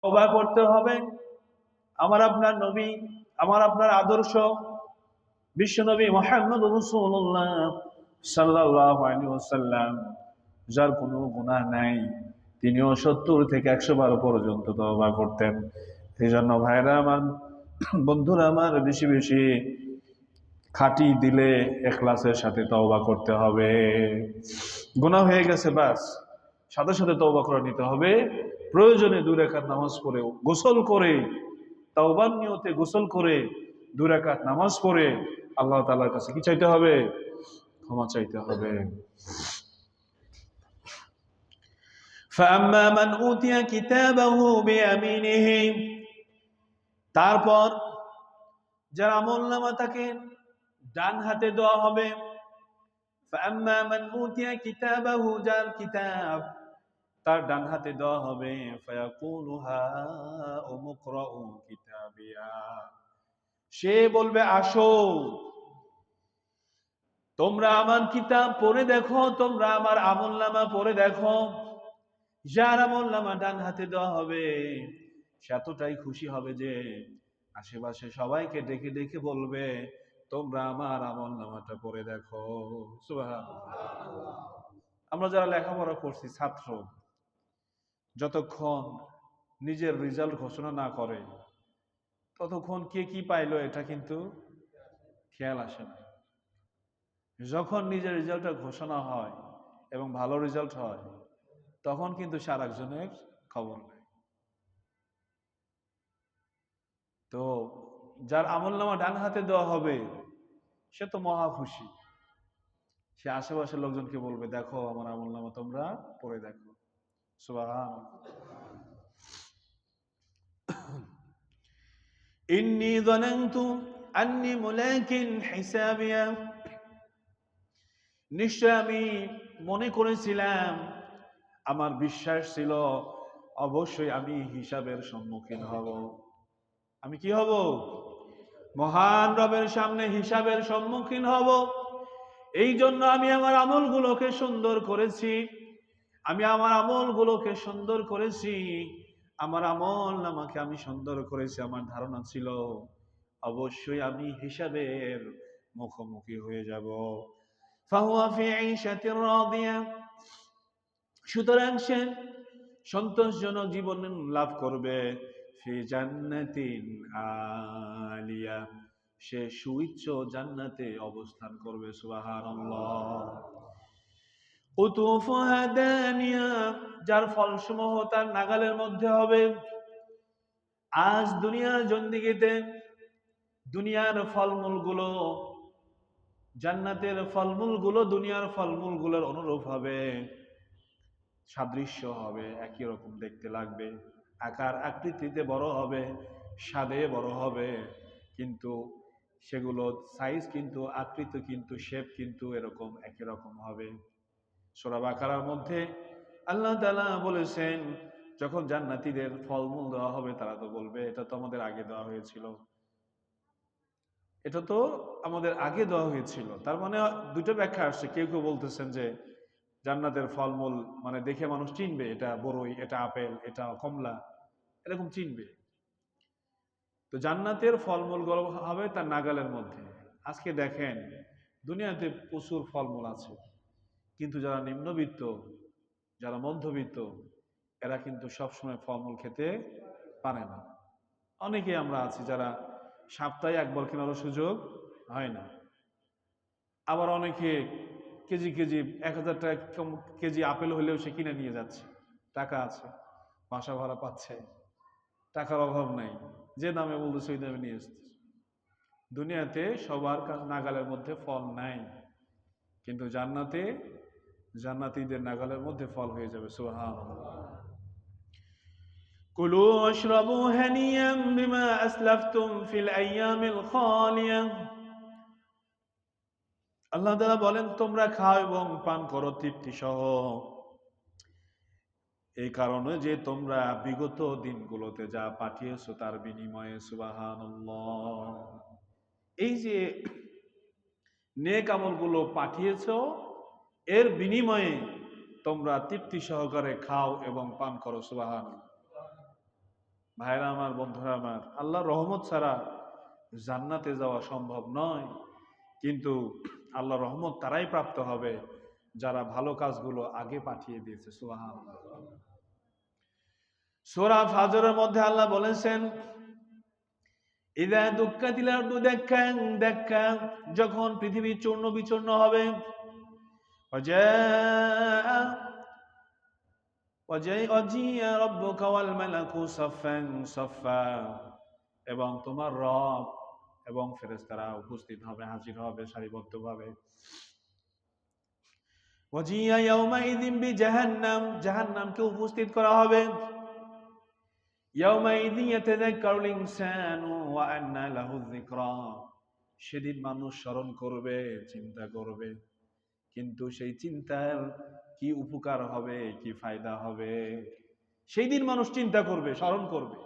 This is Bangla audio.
তওবা করতে হবে। আমার আপনার নবী, আমার আপনার আদর্শ বিশ্বনবী মুহাম্মদুর রাসূলুল্লাহ সাল্লাল্লাহু আলাইহি ওয়াসাল্লাম, যার কোনো গুনাহ নাই, তিনিও ৭০ থেকে ১০০ বার পর্যন্ত তওবা করতেন। এই জন্য ভাইরা আমার, বন্ধুরা আমার, বেশি বেশি খাঁটি দিলে ইখলাসের সাথে তওবা করতে হবে। গুনাহ হয়ে গেছে, বাস সাথে সাথে তওবা করে নিতে হবে। প্রয়োজনে ২ রাকাত নামাজ পড়ে, গোসল করে, তাওবার নিয়তে গোসল করে ২ রাকাত নামাজ পড়ে আল্লাহ তাআলার কাছে কি চাইতে হবে? ক্ষমা চাইতে হবে। فَأَمَّا مَنْ أُوتِيَ كِتَابَهُ بِيَمِينِهِ, তারপর যার আমলনামা তাকে ডান হাতে দেওয়া হবে। فَأَمَّا مَنْ أُوتِيَ كِتَابَهُ, যার কিতাব তার ডান হাতে দেওয়া হবে। فَيَقُولُ هَاؤُمُ اقْرَءُوا كِتَابِيَهْ, সে বলবে, আসো তোমরা আমার কিতাব পড়ে দেখো, তোমরা আমার আমলনামা পড়ে দেখো। যার আমলনামা ডান হাতে দেওয়া হবে সে এতটাই খুশি হবে যে আশেপাশে সবাইকে ডেকে ডেকে বলবে, তোমরা আমার আমলনামাটা পড়ে দেখো। সুবহানাল্লাহ। আমরা যারা লেখাপড়া করছি, ছাত্র, যতক্ষণ নিজের রেজাল্ট ঘোষণা না করে ততক্ষণ কে কি পাইলো এটা কিন্তু খেয়াল আসে না। যখন নিজের রেজাল্টটা ঘোষণা হয় এবং ভালো রেজাল্ট হয়, তখন কিন্তু সারা একজনের খবর নেয়। তো যার আমলনামা ডান হাতে দেওয়া হবে সে তো মহা খুশি। সে আশেপাশের লোকজনকে বলবে, দেখো আমার আমলনামা তোমরা পড়ে দেখো। সুবহানাল্লাহ। ইন্নী যানানতু আন্নী মুলাকিন হিসাবিয়া, নিশ্চয় আমি মনে করেছিলাম, আমার বিশ্বাস ছিল অবশ্যই আমি হিসাবের সম্মুখীন হব। আমি কি হব? মহান রবের সামনে হিসাবের সম্মুখীন হব। এই জন্য আমি আমার আমলগুলোকে সুন্দর করেছি। আমি আমার আমলগুলোকে সুন্দর করেছি, আমার আমলনামাকে আমি সুন্দর করেছি। আমার ধারণা ছিল অবশ্যই আমি হিসাবের মুখোমুখি হয়ে যাব। ফাহুয়া ফি ঈশাতির রাদিয়া, সুতরাং সে সন্তোষজনক জীবন লাভ করবে। ফি জান্নাতিন আলিয়া, সে সুউচ্চ জান্নাতে অবস্থান করবে। সুবহানাল্লাহ। কুতুফুহা দানিয়া, যার ফলসমূহ তার নাগালের মধ্যে হবে। আজ দুনিয়ার জিন্দেগিতে দুনিয়ার ফলমূলগুলো, জান্নাতের ফলমূলগুলো দুনিয়ার ফলমূলগুলোর অনুরূপ হবে, সাদৃশ্য হবে, একই রকম দেখতে লাগবে, আকার আকৃতিতে বড় হবে, স্বাদে বড় হবে, কিন্তু সেগুলো সাইজ কিন্তু, আকৃতি কিন্তু, শেপ কিন্তু এরকম একই রকম হবে। সূরা বাকারার মধ্যে আল্লাহ তাআলা বলেছেন, যখন জান্নাতীদের ফলমূল দেওয়া হবে তারা তো বলবে, এটা তো আমাদের আগে দেওয়া হয়েছিল, এটা তো আমাদের আগে দেওয়া হয়েছিল। তার মানে দুটো ব্যাখ্যা আসছে। কেউ কেউ বলতেছেন যে জান্নাতের ফলমূল মানে দেখে মানুষ চিনবে, এটা বড়ই, এটা আপেল, এটা কমলা, এরকম চিনবে। তো জান্নাতের ফলমূল হবে তার নাগালের মধ্যে। আজকে দেখেন দুনিয়াতে প্রচুর ফলমূল আছে, কিন্তু যারা নিম্নবিত্ত, যারা মধ্যবিত্ত, এরা কিন্তু সবসময় ফলমূল খেতে পারে না। অনেকে আমরা আছি যারা সপ্তাহে একবার কেনারও সুযোগ হয় না। আবার অনেকে কেজি কেজি ১,০০০ টাকা কেজি আপেল হলেও সে কিনে নিয়ে যাচ্ছে, টাকা আছে, বাসা ভাড়া পাচ্ছে, টাকার অভাব নাই, যে দামে বলতেছে ওই দামে নিয়ে আসছে। দুনিয়াতে সবার নাগালের মধ্যে ফল নাই, কিন্তু জান্নাতে জান্নাতীদের নাগালের মধ্যে ফল হয়ে যাবে। সুবহানাল্লাহ। কুলু ওয়াশরাবু হানিয়াম বিমা আসলাফতুম ফিল আইয়ামিল খালিয়া, আল্লাহ তাআলা বলেন, তোমরা খাও এবং পান করো তৃপ্তি সহ, এই কারণে যে তোমরা বিগত দিনগুলোতে যা পাঠিয়েছো তার বিনিময়ে। সুবহানাল্লাহ। এই যে নেক আমলগুলো পাঠিয়েছো, এর বিনিময়ে তোমরা তৃপ্তি সহকারে খাও এবং পান করো। সুবহানাল্লাহ। ভাইরা আমার, বন্ধুরা আমার, আল্লাহর রহমত ছাড়া জান্নাতে যাওয়া সম্ভব নয়। কিন্তু আল্লাহর রহমত তারাই প্রাপ্ত হবে যারা ভালো কাজগুলো আগে পাঠিয়ে দিয়েছে। সুবহানাল্লাহ। সূরা ফাজরের মধ্যে আল্লাহ বলেছেন, ইযা দুক্কাতিল আরদু দাক্কান দাক্কা, যখন পৃথিবী চূর্ণ বিচূর্ণ হবে, ওয়াজাআ ওয়াজিয়া রাব্বুকা ওয়াল মালাকু সাফফান সাফফা, এবং তোমার রব এবং ফেরেশতারা উপস্থিত হবে, হাজির হবে সারিবদ্ধভাবে। ওয়াজিয়া ইয়াউমাইযিন বিজাহান্নাম, জাহান্নামকে উপস্থিত করা হবে। ইয়াউমাইযিন ইয়াতাযাক্কারুল ইনসানু ওয়া আন্না লাহু যিকরা, সেদিন মানুষ স্মরণ করবে, চিন্তা করবে, কিন্তু সেই চিন্তার কি উপকার হবে, কি ফায়দা হবে, সেই দিন মানুষ চিন্তা করবে, স্মরণ করবে।